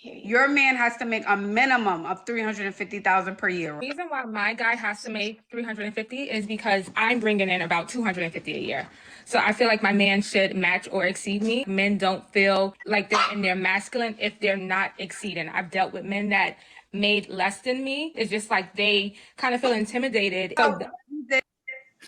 Your man has to make a minimum of 350,000 per year. The reason why my guy has to make 350 is because I'm bringing in about 250 a year. So I feel like my man should match or exceed me. Men don't feel like they're in their masculine if they're not exceeding. I've dealt with men that made less than me. It's just like they kind of feel intimidated.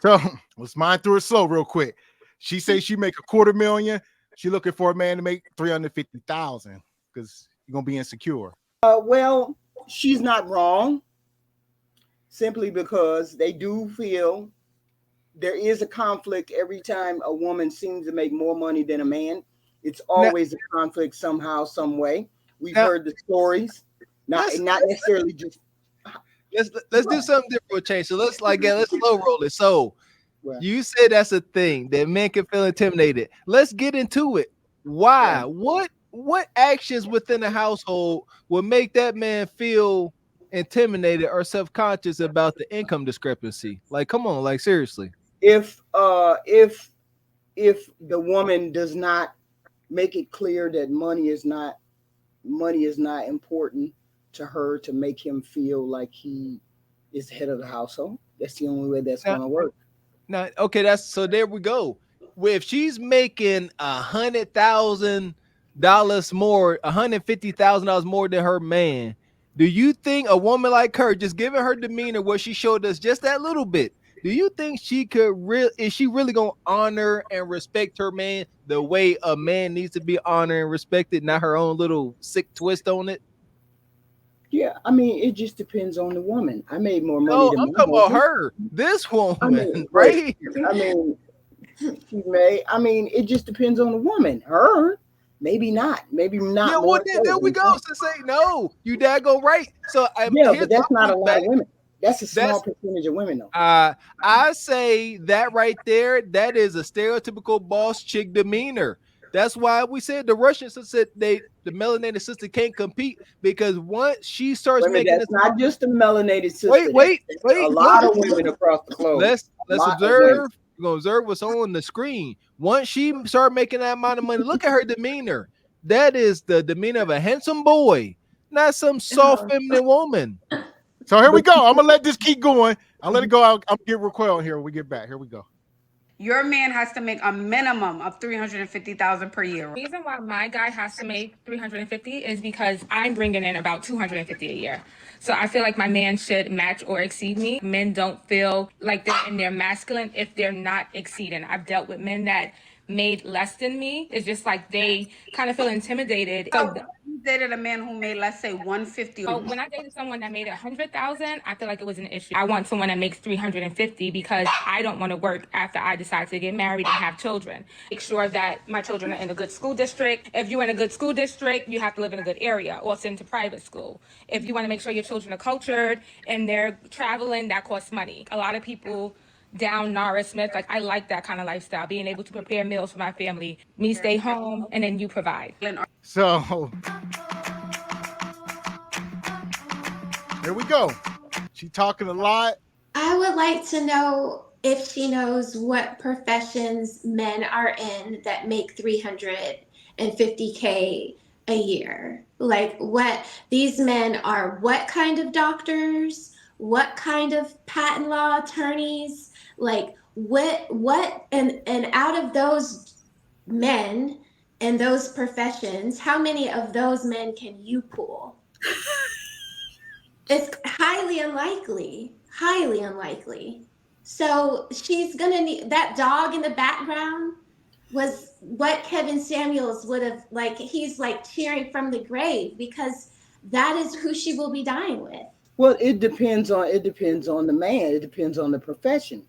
So let's mind through it slow real quick. She says she make $250,000. She looking for a man to make 350,000 because you're gonna be insecure. Well, she's not wrong. Simply because they do feel there is a conflict every time a woman seems to make more money than a man. It's always a conflict somehow, some way. We've heard the stories, not necessarily just. Let's do something different with change. So let's slow roll it. So you said that's a thing that men can feel intimidated. Let's get into it. Why? Yeah. What actions within the household will make that man feel intimidated or self-conscious about the income discrepancy? Like, come on, like seriously. If the woman does not make it clear that money is not important to her to make him feel like he is head of the household, that's the only way that's going to work. Now, okay, so there we go. If she's making $100,000 more, $150,000 more than her man, do you think a woman like her, just given her demeanor, what she showed us just that little bit, do you think she could is she really gonna honor and respect her man the way a man needs to be honored and respected, not her own little sick twist on it? Yeah, I mean, it just depends on the woman. I made more money no, than I'm talking about her. This woman, right? I mean, she may. I mean, it just depends on the woman. Her, maybe not. Maybe not. Yeah, well, there we go. So say no. You daggone right. So yeah, but that's not a lot of women. That's a small percentage of women, though. I say that right there. That is a stereotypical boss chick demeanor. That's why we said the Russian sister, the melanated sister can't compete, because once she starts making that's not just the melanated sister. Wait. A lot of women across the globe. Let's observe. We're gonna observe what's on the screen. Once she start making that amount of money, look at her demeanor. That is the demeanor of a handsome boy, not some soft feminine woman. So here we go. I'm gonna let this keep going. I'll let it go. I'll get Raquel here when we get back. Here we go. Your man has to make a minimum of 350,000 per year. The reason why my guy has to make 350 is because I'm bringing in about 250 a year. So I feel like my man should match or exceed me. Men don't feel like they're in their masculine if they're not exceeding. I've dealt with men that made less than me. It's just like they kind of feel intimidated. So you dated a man who made, let's say, 150. So when I dated someone that made 100,000, I feel like it was an issue. I want someone that makes 350 because I don't want to work after I decide to get married and have children. Make sure that my children are in a good school district. If you're in a good school district, you have to live in a good area or send to private school. If you want to make sure your children are cultured and they're traveling, that costs money. A lot of people down Norris Smith, like I like that kind of lifestyle, being able to prepare meals for my family, me stay home, and then you provide. So here we go. She talking a lot. I would like to know if she knows what professions men are in that make 350K a year. Like what these men are, what kind of doctors, what kind of patent law attorneys, like what and out of those men and those professions, how many of those men can you pull? It's highly unlikely. So she's gonna need that dog in the background was what Kevin Samuels would have, like, he's like cheering from the grave because that is who she will be dying with. Well, it depends on the man. It depends on the profession.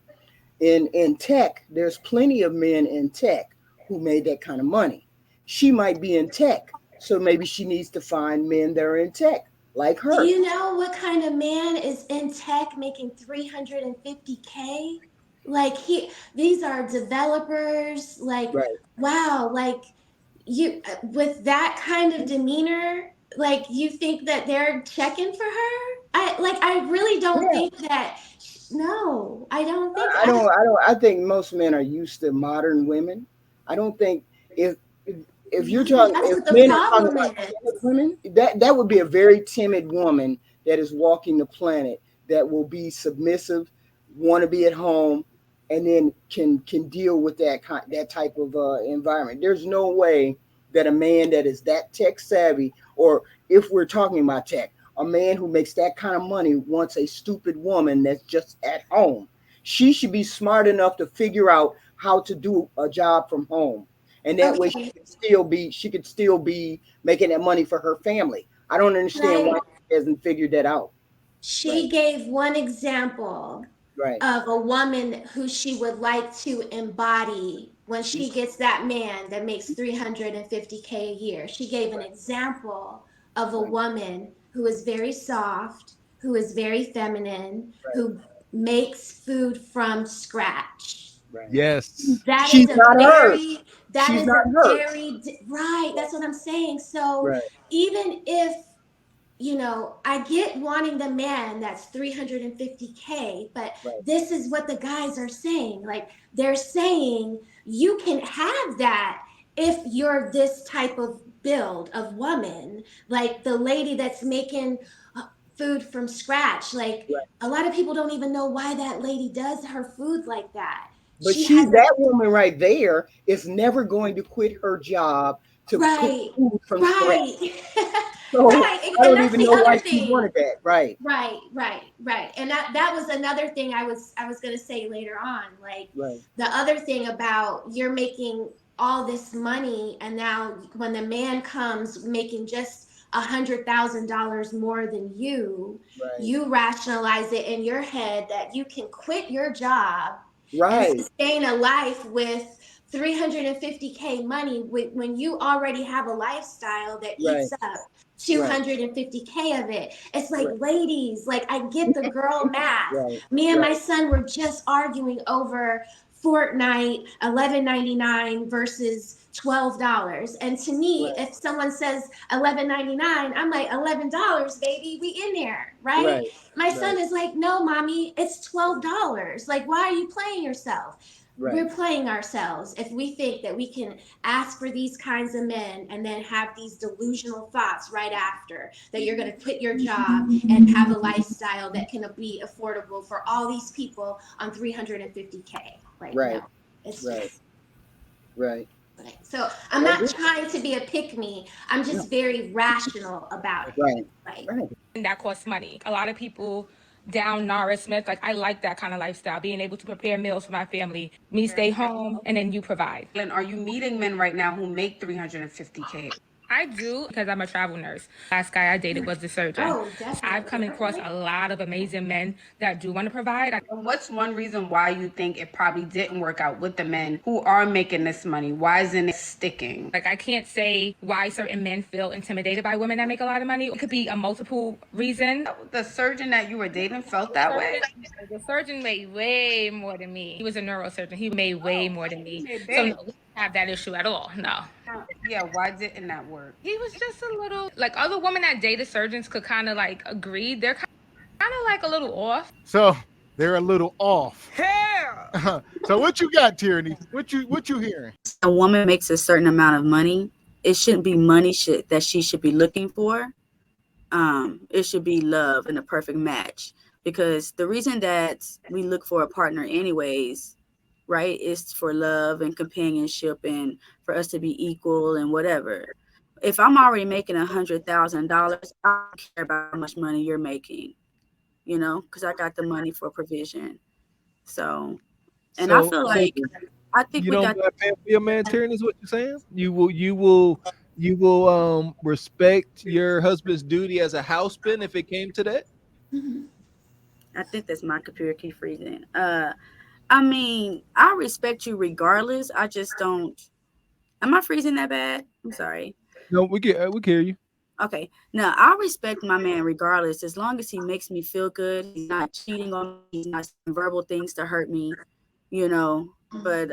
In tech, there's plenty of men in tech who made that kind of money. She might be in tech, so maybe she needs to find men that are in tech like her. Do you know what kind of man is in tech making 350K? Like these are developers. Like, right. Wow, like you with that kind of demeanor, like you think that they're checking for her? I really don't think that. No, I don't think. I think most men are used to modern women. I don't think if if you're talking, That's if what the men are talking problem about is. women, that would be a very timid woman that is walking the planet, that will be submissive, want to be at home, and then can deal with that type of environment. There's no way that a man that is that tech savvy, or if we're talking about tech, a man who makes that kind of money wants a stupid woman that's just at home. She should be smart enough to figure out how to do a job from home, and that way Okay. she could still be making that money for her family. I don't understand why she hasn't figured that out. She Right, gave one example right, of a woman who she would like to embody when she gets that man that makes 350K a year. She gave an example of a right, woman who is very soft, who is very feminine, right, who makes food from scratch. right. Yes. That She's is a not her. very, that She's is not a her. very, right. That's what I'm saying. So Right, even if, I get wanting the man that's 350K, but right, this is what the guys are saying. Like, they're saying you can have that if you're this type of build of woman, like the lady that's making food from scratch. Like, right. a lot of people don't even know why that lady does her food like that. But She has that woman right there is never going to quit her job to cook right, food from scratch. right, So right. I And don't that's even the know why other she thing. wanted that. Right, Right. And that was another thing I was gonna say later on. Like, right, the other thing about you're making all this money, and now when the man comes making just $100,000 more than you, right, you rationalize it in your head that you can quit your job and right, sustain a life with 350K money when you already have a lifestyle that right, eats up right, 250K of it. It's like, right, ladies, like, I get the girl math. right, Me and my right, son were just arguing over Fortnite, 11.99 versus $12. And to me, right, if someone says 11.99, I'm like, $11, baby, we in there, right? right, My right, son is like, no, mommy, it's $12. Like, why are you playing yourself? right, We're playing ourselves if we think that we can ask for these kinds of men and then have these delusional thoughts right after that you're going to quit your job and have a lifestyle that can be affordable for all these people on 350K. Like, right, no, it's right, just. right. So I'm I not agree. trying to be a pick me. I'm No, just very rational about it. right, Like, right. And that costs money. A lot of people down Nara Smith, like I like that kind of lifestyle, being able to prepare meals for my family, me stay home, and then you provide. And are you meeting men right now who make 350K? I do because I'm a travel nurse. Last guy I dated was the surgeon. oh, I've come definitely. across a lot of amazing men that do want to provide. And what's one reason why you think it probably didn't work out with the men who are making this money? Why isn't it sticking? Like, I can't say why certain men feel intimidated by women that make a lot of money. It could be a multiple reason. The surgeon that you were dating felt that way? The surgeon made way more than me. He was a neurosurgeon. He made way more than me. made So big. no, we don't have that issue at all. No. Yeah, why didn't that work? He was just a little like other women that dated surgeons could kind of like agree. They're kind of like a little off. So they're a little off. So what you got, Tyranny? What you hearing? A woman makes a certain amount of money, it shouldn't be money that she should be looking for. It should be love and a perfect match. Because the reason that we look for a partner anyways, right, is for love and companionship and for us to be equal and whatever. If I'm already making $100,000, I don't care about how much money you're making, because I got the money for provision. So, and I So feel so like, I think you we don't got, got to be a man, Tyranny, is what you're saying? You will respect your husband's duty as a husband if it came to that? I think that's my computer keep freezing. I mean, I respect you regardless. I just don't. Am I freezing that bad? I'm sorry. No, we can hear you. Okay. No, I respect my man regardless, as long as he makes me feel good. He's not cheating on me. He's not saying verbal things to hurt me, But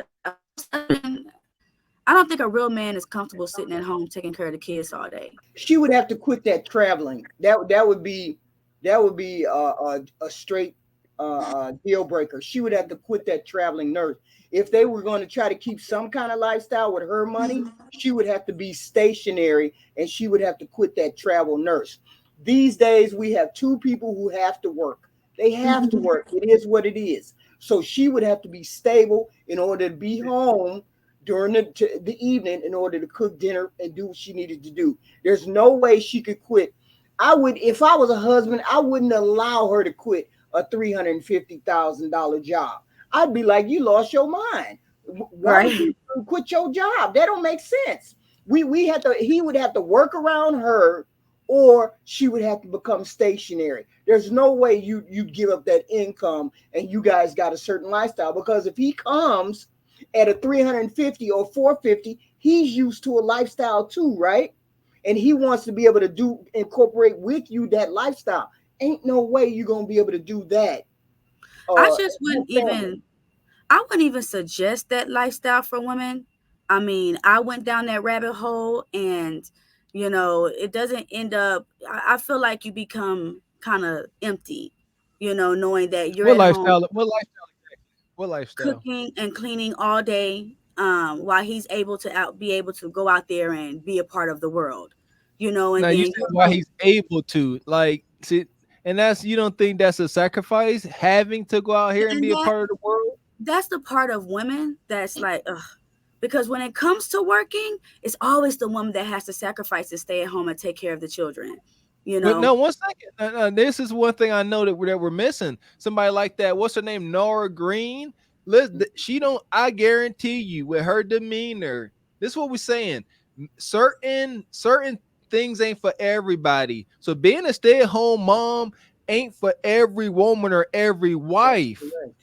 I don't think a real man is comfortable sitting at home taking care of the kids all day. She would have to quit that traveling. That would be a straight deal breaker. She would have to quit that traveling nurse. If they were going to try to keep some kind of lifestyle with her money, she would have to be stationary and she would have to quit that travel nurse. These days, we have two people who have to work. They have to work. It is what it is. So she would have to be stable in order to be home during the evening in order to cook dinner and do what she needed to do. There's no way she could quit. I would, if I was a husband, I wouldn't allow her to quit a $350,000 job. I'd be like, you lost your mind. Why would you quit your job? That don't make sense. He would have to work around her, or she would have to become stationary. There's no way you give up that income and you guys got a certain lifestyle, because if he comes at a 350 or 450, he's used to a lifestyle too, right? And he wants to be able to incorporate with you that lifestyle. Ain't no way you're gonna be able to do that. I wouldn't even suggest that lifestyle for women. I mean, I went down that rabbit hole, and it doesn't end up. I feel like you become kind of empty, knowing that you're at home. What lifestyle? Cooking and cleaning all day, while he's able to go out there and be a part of the world, and now, then you said why he's able to, like, see, and you don't think that's a sacrifice, having to go out here and be a part of the world? That's the part of women that's like, ugh. Because when it comes to working, it's always the woman that has to sacrifice to stay at home and take care of the children. But no, 1 second. This is one thing I know that we're missing. Somebody like that. What's her name? Nora Green. She don't. I guarantee you, with her demeanor, this is what we're saying. Certain things ain't for everybody. So being a stay-at-home mom ain't for every woman or every wife.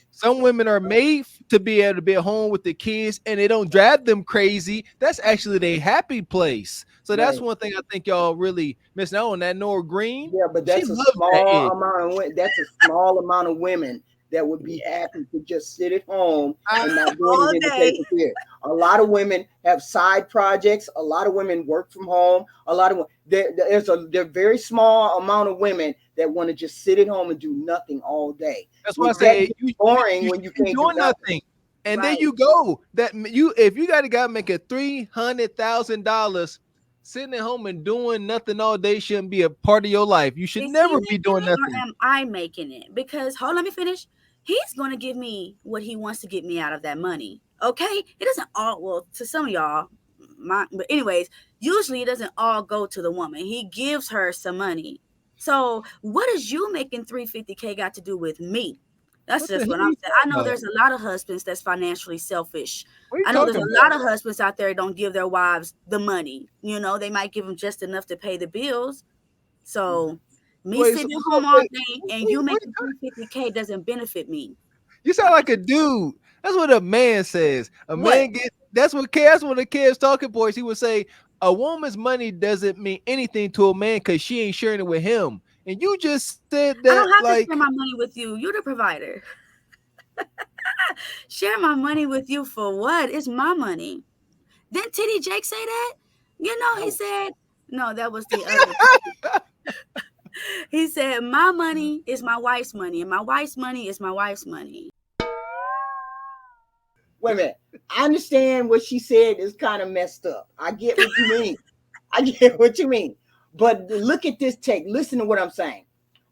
Some women are made to be able to be at home with the kids, and they don't drive them crazy. That's actually their happy place. So that's one thing I think y'all really missing out on. That Nora Green. Yeah, but that's a small amount of women that would be happy to just sit at home and not do anything to take care. A lot of women have side projects. A lot of women work from home. A lot of there's a very small amount of women that want to just sit at home and do nothing all day. That's why I say you boring when you can't do nothing. And then you go if you got a guy making $300,000 sitting at home and doing nothing all day shouldn't be a part of your life. You should never be doing nothing. Or am I making it? Because let me finish. He's going to give me what he wants to get me out of that money. Okay, it doesn't all to some of y'all. But anyways, usually it doesn't all go to the woman. He gives her some money. So what is you making $350K got to do with me? That's just what I'm saying. I know there's a lot of husbands that's financially selfish. I know there's a lot of husbands out there that don't give their wives the money. They might give them just enough to pay the bills. So sitting at home all day and you making $350K doesn't benefit me. You sound like a dude. That's what a man says. Man gets. That's one of the kids talking points. He would say a woman's money doesn't mean anything to a man because she ain't sharing it with him. And you just said that. I don't have to share my money with you. You're the provider. Share my money with you for what? It's my money. Didn't Titty Jake say that? He said, no, that was the other. He said, my money is my wife's money, and my wife's money is my wife's money. Wait a minute. I understand what she said is kind of messed up. I get what you mean. I get what you mean. But look at this take. Listen to what I'm saying.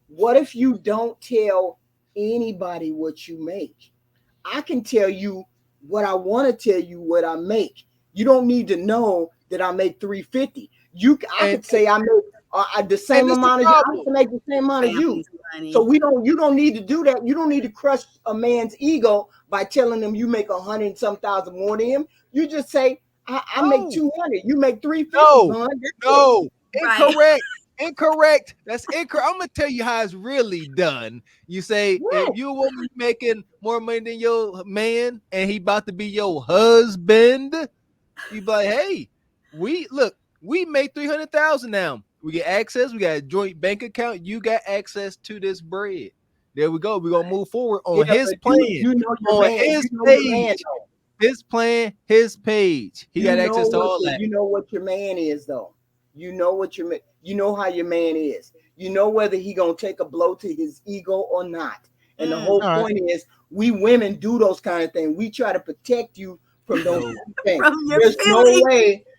What if you don't tell anybody what you make? I can tell you what I want to tell you what I make. You don't need to know that I make $350. I could say I make the same amount as you. I can make the same amount as you. So you don't need to do that. You don't need to crush a man's ego by telling them you make 100 and some thousand more than him. You just say, I make 200. You make 350. No. Incorrect. That's incorrect. I'm gonna tell you how it's really done. You say if you a woman making more money than your man and he about to be your husband, you be like, hey, we make 300,000 now. We get access. We got a joint bank account. You got access to this bread. There we go. We're gonna move forward on his plan. His page. His plan, his page. He got access to all that. You know what your man is, though. You know how your man is. You know whether he gonna take a blow to his ego or not. And the whole point is we women do those kind of things. We try to protect you from those things.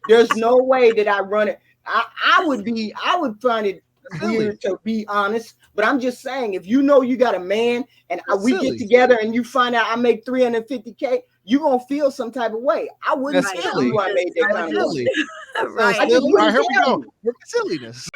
There's no way that I run it. I would find it weird to be honest, but I'm just saying, if you know you got a man and we get together and you find out I make 350K, you're gonna feel some type of way. I wouldn't tell you I made that kind of money. Right. All right, here we go. Silliness.